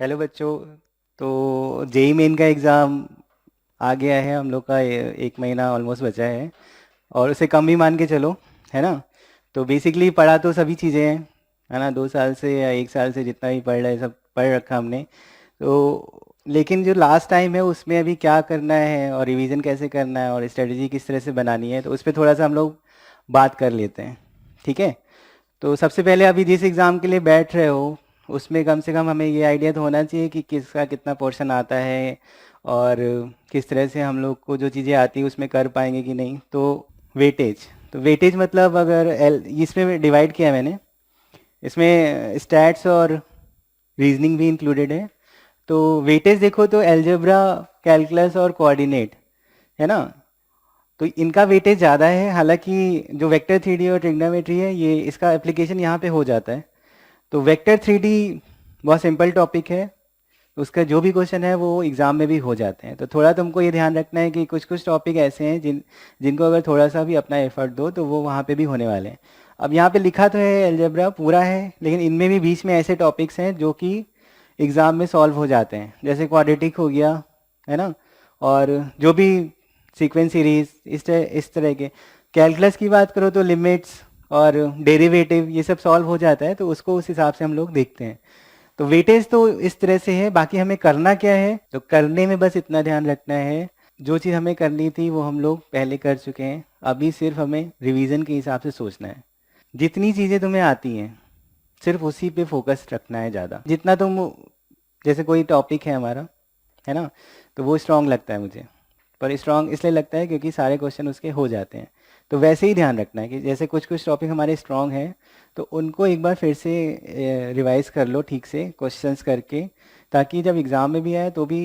Hello बच्चों। तो JEE main का एग्ज़ाम आ गया है। हम लोग का एक महीना ऑलमोस्ट बचा है और उसे कम भी मान के चलो, है ना। तो बेसिकली पढ़ा तो सभी चीज़ें हैं, है ना। 2 साल से या 1 साल से जितना भी पढ़ रहे सब पढ़ रखा हमने। तो लेकिन जो लास्ट टाइम है उसमें अभी क्या करना है और रिवीजन कैसे करना है और स्ट्रेटजी किस तरह से बनानी है, तो उस पर थोड़ा सा हम लोग बात कर लेते हैं। ठीक है। तो सबसे पहले अभी जिस एग्ज़ाम के लिए बैठ रहे हो उसमें कम से कम हमें ये आइडिया तो होना चाहिए कि किसका कितना पोर्शन आता है और किस तरह से हम लोग को जो चीज़ें आती है उसमें कर पाएंगे कि नहीं। तो वेटेज, तो वेटेज मतलब अगर इसमें डिवाइड किया है मैंने। इसमें स्टैट्स और रीजनिंग भी इंक्लूडेड है। तो वेटेज देखो तो एल्जेब्रा, कैलकुलस और कोऑर्डिनेट, है ना। तो इनका वेटेज ज़्यादा है। हालांकि जो वेक्टर थ्री डी और ट्रिग्नोमेट्री है ये इसका एप्लीकेशन यहाँ पे हो जाता है। तो वेक्टर थ्री डी बहुत सिंपल टॉपिक है, उसका जो भी क्वेश्चन है वो एग्ज़ाम में भी हो जाते हैं। तो थोड़ा तुमको ये ध्यान रखना है कि कुछ कुछ टॉपिक ऐसे हैं जिनको अगर थोड़ा सा भी अपना एफर्ट दो तो वो वहाँ पे भी होने वाले हैं। अब यहाँ पे लिखा तो है एल्जेब्रा पूरा है, लेकिन इनमें भी बीच में ऐसे टॉपिक्स हैं जो कि एग्ज़ाम में सॉल्व हो जाते हैं, जैसे क्वाड्रेटिक हो गया, है ना। और जो भी सीक्वेंस सीरीज इस तरह के। कैलकुलस की बात करो तो लिमिट्स और डेरिवेटिव ये सब सॉल्व हो जाता है, तो उसको उस हिसाब से हम लोग देखते हैं। तो वेटेज तो इस तरह से है। बाकी हमें करना क्या है, तो करने में बस इतना ध्यान रखना है, जो चीज़ हमें करनी थी वो हम लोग पहले कर चुके हैं। अभी सिर्फ हमें रिवीजन के हिसाब से सोचना है। जितनी चीज़ें तुम्हें आती हैं सिर्फ उसी पे फोकस रखना है ज़्यादा। जितना तुम, जैसे कोई टॉपिक है हमारा, है ना, तो वो स्ट्रांग लगता है मुझे। पर स्ट्रांग इसलिए लगता है क्योंकि सारे क्वेश्चन उसके हो जाते हैं। तो वैसे ही ध्यान रखना है कि जैसे कुछ कुछ टॉपिक हमारे स्ट्रांग हैं तो उनको एक बार फिर से रिवाइज कर लो ठीक से क्वेश्चंस करके, ताकि जब एग्ज़ाम में भी आए तो भी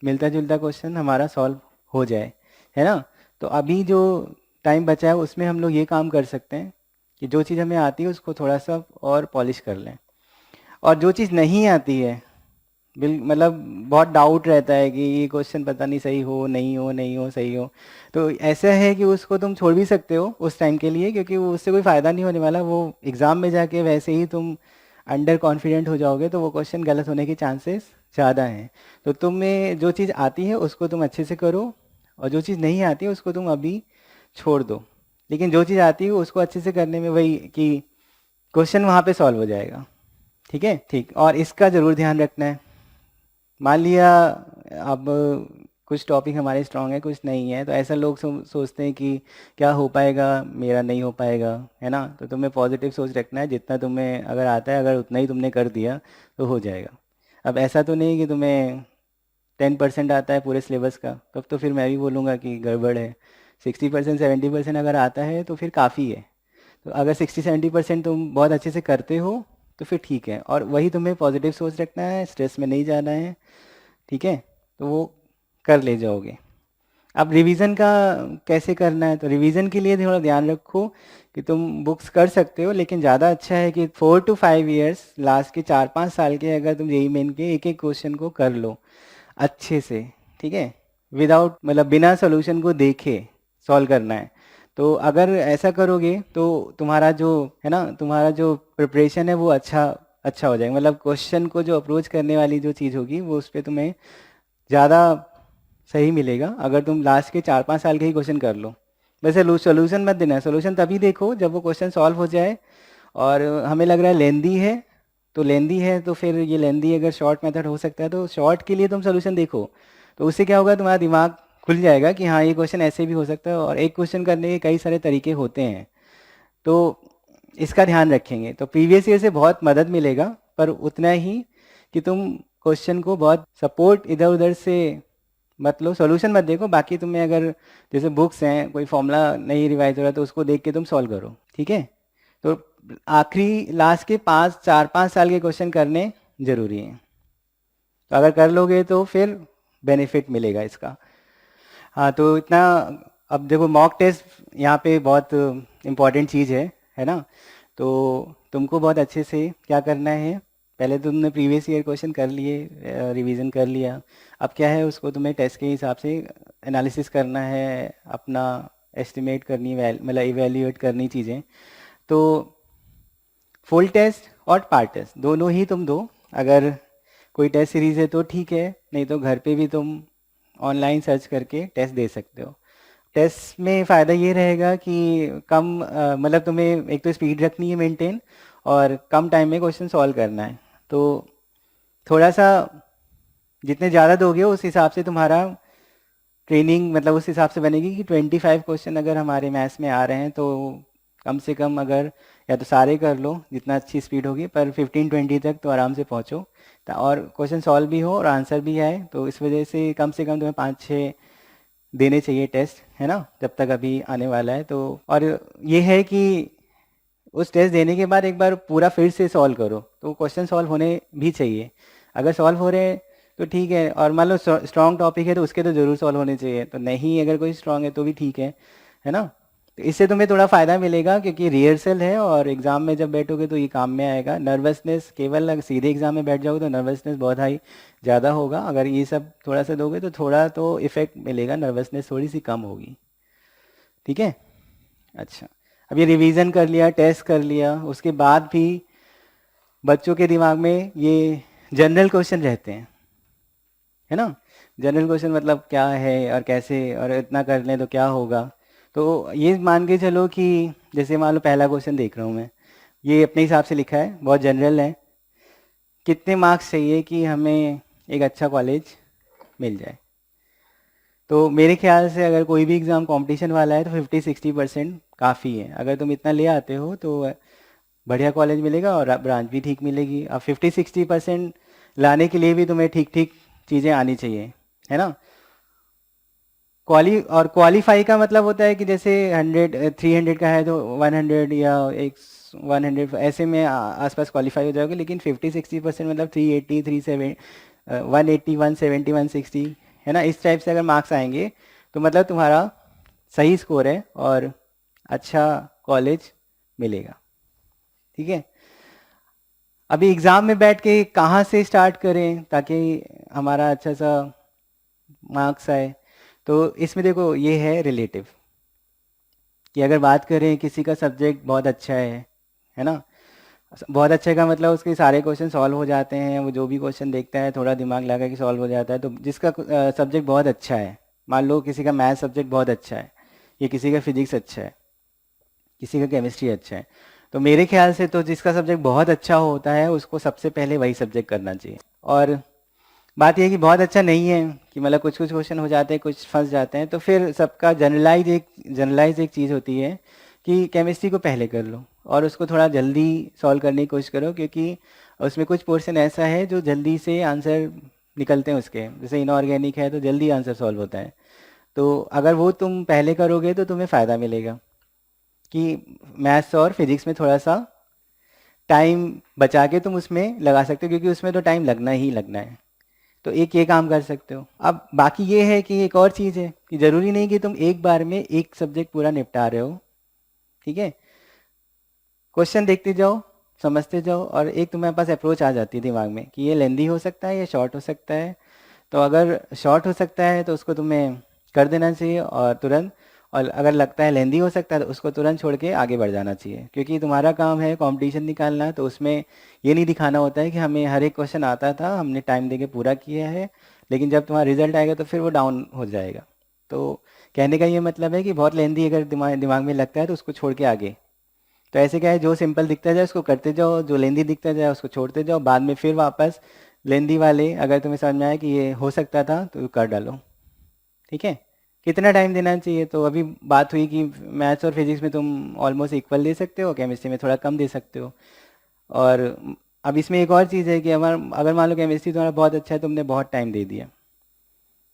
मिलता जुलता क्वेश्चन हमारा सॉल्व हो जाए, है ना। तो अभी जो टाइम बचा है उसमें हम लोग ये काम कर सकते हैं कि जो चीज़ हमें आती है उसको थोड़ा सा और पॉलिश कर लें। और जो चीज़ नहीं आती है, बिल मतलब बहुत डाउट रहता है कि ये क्वेश्चन पता नहीं सही हो नहीं हो नहीं हो सही हो, तो ऐसा है कि उसको तुम छोड़ भी सकते हो उस टाइम के लिए, क्योंकि वो उससे कोई फ़ायदा नहीं होने वाला। वो एग्ज़ाम में जाके वैसे ही तुम अंडर कॉन्फिडेंट हो जाओगे तो वो क्वेश्चन गलत होने के चांसेस ज़्यादा हैं। तो तुम्हें जो चीज़ आती है उसको तुम अच्छे से करो, और जो चीज़ नहीं आती है उसको तुम अभी छोड़ दो। लेकिन जो चीज़ आती है उसको अच्छे से करने में वही कि क्वेश्चन वहाँ पे सॉल्व हो जाएगा। ठीक है, ठीक। और इसका ज़रूर ध्यान रखना है। मान लिया अब कुछ टॉपिक हमारे स्ट्रांग है कुछ नहीं है, तो ऐसा लोग सोचते हैं कि क्या हो पाएगा, मेरा नहीं हो पाएगा, है ना। तो तुम्हें पॉजिटिव सोच रखना है। जितना तुम्हें अगर आता है अगर उतना ही तुमने कर दिया तो हो जाएगा। अब ऐसा तो नहीं कि तुम्हें 10% आता है पूरे सिलेबस का, तब तो फिर मैं भी बोलूँगा कि गड़बड़ है। 60% 70% अगर आता है तो फिर काफ़ी है। तो अगर 60-70% तुम बहुत अच्छे से करते हो तो फिर ठीक है। और वही तुम्हें पॉजिटिव सोच रखना है, स्ट्रेस में नहीं जाना है। ठीक है, तो वो कर ले जाओगे। अब रिवीजन का कैसे करना है, तो रिवीजन के लिए थोड़ा ध्यान रखो कि तुम बुक्स कर सकते हो, लेकिन ज़्यादा अच्छा है कि 4 to 5 ईयर्स, लास्ट के 4-5 साल के, अगर तुम जेई मेन के एक एक क्वेश्चन को कर लो अच्छे से। ठीक है, विदाउट मतलब बिना सॉल्यूशन को देखे सॉल्व करना है। तो अगर ऐसा करोगे तो तुम्हारा जो है ना, तुम्हारा जो प्रिपरेशन है वो अच्छा अच्छा हो जाएगा। मतलब क्वेश्चन को जो अप्रोच करने वाली जो चीज़ होगी वो उस पर तुम्हें ज़्यादा सही मिलेगा अगर तुम लास्ट के 4-5 साल के ही क्वेश्चन कर लो। वैसे सोल्यूशन मत देना, सोल्यूशन तभी देखो जब वो क्वेश्चन सॉल्व हो जाए। और हमें लग रहा है लेंदी है, तो लेंदी है तो फिर ये लेंदी अगर शॉर्ट मेथड हो सकता है तो शॉर्ट के लिए तुम सोल्यूशन देखो। तो उससे क्या होगा, तुम्हारा दिमाग खुल जाएगा कि हाँ ये क्वेश्चन ऐसे भी हो सकता है, और एक क्वेश्चन करने के कई सारे तरीके होते हैं। तो इसका ध्यान रखेंगे तो प्रीवियस ईयर से बहुत मदद मिलेगा, पर उतना ही कि तुम क्वेश्चन को बहुत सपोर्ट इधर उधर से मत लो, सॉल्यूशन मत देखो। बाकी तुम्हें अगर जैसे बुक्स हैं कोई फॉर्मूला नहीं रिवाइज हो रहा तो उसको देख के तुम सॉल्व करो। ठीक है, तो आखिरी लास्ट के 4-5 साल के क्वेश्चन करने जरूरी हैं। तो अगर कर लोगे तो फिर बेनिफिट मिलेगा इसका। हाँ, तो इतना। अब देखो मॉक टेस्ट यहाँ पे बहुत इम्पॉर्टेंट चीज़ है ना। तो तुमको बहुत अच्छे से क्या करना है, पहले तुमने प्रीवियस ईयर क्वेश्चन कर लिए, रिवीजन कर लिया। अब क्या है, उसको तुम्हें टेस्ट के हिसाब से एनालिसिस करना है, अपना एस्टिमेट करनी, मतलब इवेल्यूएट करनी चीज़ें। तो फुल टेस्ट और पार्ट टेस्ट दोनों ही तुम दो। अगर कोई टेस्ट सीरीज़ है तो ठीक है, नहीं तो घर पे भी तुम ऑनलाइन सर्च करके टेस्ट दे सकते हो। टेस्ट में फ़ायदा ये रहेगा कि कम मतलब तुम्हें एक तो स्पीड रखनी है मेंटेन, और कम टाइम में क्वेश्चन सॉल्व करना है। तो थोड़ा सा जितने ज़्यादा दोगे उस हिसाब से तुम्हारा ट्रेनिंग मतलब उस हिसाब से बनेगी कि 25 क्वेश्चन अगर हमारे मैथ्स में आ रहे हैं तो कम से कम अगर या तो सारे कर लो जितना अच्छी स्पीड होगी, पर 15-20 तक तो आराम से पहुँचो, और क्वेश्चन सॉल्व भी हो और आंसर भी आए। तो इस वजह से कम तुम्हें 5-6 देने चाहिए टेस्ट, है ना, जब तक अभी आने वाला है। तो और ये है कि उस टेस्ट देने के बाद एक बार पूरा फिर से सॉल्व करो, तो क्वेश्चन सॉल्व होने भी चाहिए। अगर सॉल्व हो रहे हैं तो ठीक है, और मान लो स्ट्रॉन्ग टॉपिक है तो उसके तो ज़रूर सॉल्व होने चाहिए, तो नहीं अगर कोई स्ट्रॉन्ग है तो भी ठीक है ना। तो इससे तुम्हें थोड़ा फ़ायदा मिलेगा, क्योंकि रिहर्सल है और एग्ज़ाम में जब बैठोगे तो ये काम में आएगा। नर्वसनेस केवल अगर सीधे एग्ज़ाम में बैठ जाओगे तो नर्वसनेस बहुत हाई ज़्यादा होगा, अगर ये सब थोड़ा सा दोगे तो थोड़ा तो इफ़ेक्ट मिलेगा, नर्वसनेस थोड़ी सी कम होगी। ठीक है। अच्छा, अब ये रिवीजन कर लिया, टेस्ट कर लिया, उसके बाद भी बच्चों के दिमाग में ये जनरल क्वेश्चन रहते हैं, है ना। जनरल क्वेश्चन मतलब क्या है और कैसे, और इतना कर लें तो क्या होगा। तो ये मान के चलो कि जैसे मान लो पहला क्वेश्चन देख रहा हूँ मैं, ये अपने हिसाब से लिखा है, बहुत जनरल है। कितने मार्क्स चाहिए कि हमें एक अच्छा कॉलेज मिल जाए? तो मेरे ख्याल से अगर कोई भी एग्ज़ाम कंपटीशन वाला है तो 50-60% काफ़ी है। अगर तुम इतना ले आते हो तो बढ़िया कॉलेज मिलेगा और ब्रांच भी ठीक मिलेगी। अब 50-60% लाने के लिए भी तुम्हें ठीक ठीक चीज़ें आनी चाहिए, है ना। क्वालीफाई का मतलब होता है कि जैसे 100 300 का है तो 100 या एक 100 ऐसे में आसपास क्वालिफाई हो जाओगे। लेकिन 50-60% मतलब 380 37 180 170 160, है ना, इस टाइप से अगर मार्क्स आएंगे तो मतलब तुम्हारा सही स्कोर है और अच्छा कॉलेज मिलेगा। ठीक है। अभी एग्ज़ाम में बैठ के कहाँ से स्टार्ट करें ताकि हमारा अच्छा सा मार्क्स आए? तो इसमें देखो ये है रिलेटिव, कि अगर बात करें किसी का सब्जेक्ट बहुत अच्छा है ना, बहुत अच्छे का मतलब उसके सारे क्वेश्चन सॉल्व हो जाते हैं, वो जो भी क्वेश्चन देखता है थोड़ा दिमाग लगा के सॉल्व हो जाता है। तो जिसका सब्जेक्ट बहुत अच्छा है, मान लो किसी का मैथ सब्जेक्ट बहुत अच्छा है, या किसी का फिजिक्स अच्छा है, किसी का केमिस्ट्री अच्छा है, तो मेरे ख्याल से तो जिसका सब्जेक्ट बहुत अच्छा होता है उसको सबसे पहले वही सब्जेक्ट करना चाहिए। और बात यह है कि बहुत अच्छा नहीं है कि मतलब कुछ कुछ क्वेश्चन हो जाते हैं, कुछ फंस जाते हैं, तो फिर सबका जनरलाइज एक चीज़ होती है कि केमिस्ट्री को पहले कर लो और उसको थोड़ा जल्दी सॉल्व करने की कोशिश करो, क्योंकि उसमें कुछ पोर्शन ऐसा है जो जल्दी से आंसर निकलते हैं उसके, जैसे इनऑर्गेनिक है तो जल्दी आंसर सॉल्व होता है। तो अगर वो तुम पहले करोगे तो तुम्हें फ़ायदा मिलेगा कि मैथ्स और फिजिक्स में थोड़ा सा टाइम बचा के तुम उसमें लगा सकते हो, क्योंकि उसमें तो टाइम लगना ही लगना है। तो एक ये काम कर सकते हो। अब बाकी ये है कि एक और चीज़ है कि ज़रूरी नहीं कि तुम एक बार में एक सब्जेक्ट पूरा निपटा रहे हो। ठीक है। क्वेश्चन देखते जाओ, समझते जाओ, और एक तुम्हारे पास अप्रोच आ जाती है दिमाग में कि ये लेंदी हो सकता है या शॉर्ट हो सकता है। तो अगर शॉर्ट हो सकता है तो उसको तुम्हें कर देना चाहिए और तुरंत, और अगर लगता है लेंदी हो सकता है तो उसको तुरंत छोड़ के आगे बढ़ जाना चाहिए, क्योंकि तुम्हारा काम है कंपटीशन निकालना। तो उसमें ये नहीं दिखाना होता है कि हमें हर एक क्वेश्चन आता था, हमने टाइम देके पूरा किया है, लेकिन जब तुम्हारा रिजल्ट आएगा तो फिर वो डाउन हो जाएगा। तो कहने का ये मतलब है कि बहुत लेंदी अगर दिमाग दिमाग में लगता है तो उसको छोड़ के आगे। तो ऐसे क्या है, जो सिंपल दिखता जाए उसको करते जाओ, जो लेंदी दिखता जाए उसको छोड़ते जाओ, बाद में फिर वापस लेंदी वाले अगर तुम्हें समझ में आए कि ये हो सकता था तो कर डालो। ठीक है। कितना टाइम देना चाहिए? तो अभी बात हुई कि मैथ्स और फिजिक्स में तुम ऑलमोस्ट इक्वल दे सकते हो, केमिस्ट्री में थोड़ा कम दे सकते हो। और अब इसमें एक और चीज़ है कि अगर मान लो केमिस्ट्री तुम्हारा बहुत अच्छा है, तुमने बहुत टाइम दे दिया,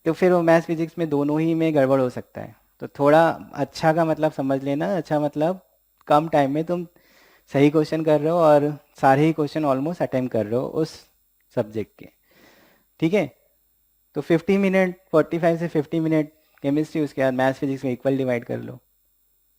तो फिर वो मैथ्स फिजिक्स में दोनों ही में गड़बड़ हो सकता है। तो थोड़ा अच्छा का मतलब समझ लेना, अच्छा मतलब कम टाइम में तुम सही क्वेश्चन कर रहे हो और सारे ही क्वेश्चन ऑलमोस्ट अटेम्प्ट कर रहे हो उस सब्जेक्ट के। ठीक है। तो 50 मिनट, 45 से 50 मिनट केमिस्ट्री, उसके बाद मैथ्स फिजिक्स में इक्वल डिवाइड कर लो।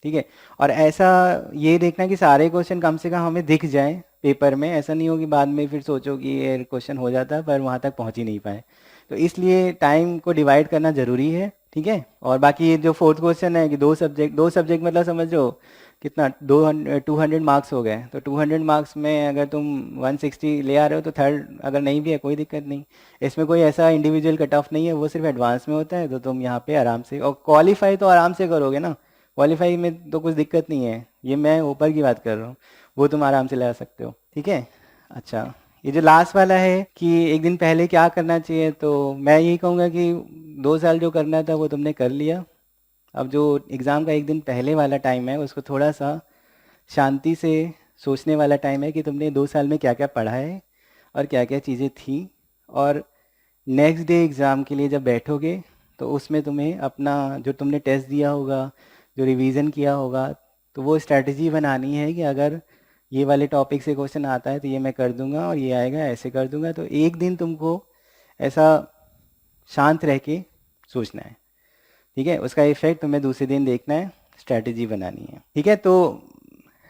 ठीक है। और ऐसा ये देखना कि सारे क्वेश्चन कम से कम हमें दिख जाएं पेपर में, ऐसा नहीं हो कि बाद में फिर सोचो कि ये क्वेश्चन हो जाता पर वहाँ तक पहुँच ही नहीं पाए। तो इसलिए टाइम को डिवाइड करना ज़रूरी है। ठीक है। और बाकी ये जो फोर्थ क्वेश्चन है कि दो सब्जेक्ट मतलब समझो कितना 200 मार्क्स हो गए, तो 200 मार्क्स में अगर तुम 160 ले आ रहे हो तो थर्ड अगर नहीं भी है कोई दिक्कत नहीं। इसमें कोई ऐसा इंडिविजुअल कट ऑफ नहीं है, वो सिर्फ एडवांस में होता है। तो तुम यहाँ पे आराम से, और क्वालिफाई तो आराम से करोगे ना, क्वालिफाई में तो कुछ दिक्कत नहीं है। ये मैं ऊपर की बात कर रहा हूँ, वो तुम आराम से ला सकते हो, ठीक है। अच्छा, ये जो लास्ट वाला है कि एक दिन पहले क्या करना चाहिए, तो मैं यही कहूँगा कि 2 साल जो करना था वो तुमने कर लिया। अब जो एग्ज़ाम का एक दिन पहले वाला टाइम है उसको थोड़ा सा शांति से सोचने वाला टाइम है कि तुमने 2 साल में क्या क्या पढ़ा है और क्या क्या चीज़ें थी। और नेक्स्ट डे एग्ज़ाम के लिए जब बैठोगे तो उसमें तुम्हें अपना जो तुमने टेस्ट दिया होगा, जो रिवीजन किया होगा, तो वो स्ट्रैटेजी बनानी है कि अगर ये वाले टॉपिक से क्वेश्चन आता है तो ये मैं कर दूंगा, और ये आएगा ऐसे कर दूंगा। तो एक दिन तुमको ऐसा शांत रह के सोचना है, ठीक है। उसका इफेक्ट तुम्हें दूसरे दिन देखना है, स्ट्रैटेजी बनानी है, ठीक है। तो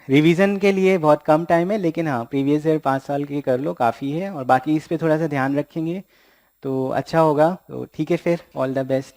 रिवीजन के लिए बहुत कम टाइम है, लेकिन हाँ प्रीवियस ईयर 5 साल की कर लो, काफ़ी है। और बाकी इस पे थोड़ा सा ध्यान रखेंगे तो अच्छा होगा। तो ठीक है, फिर ऑल द बेस्ट।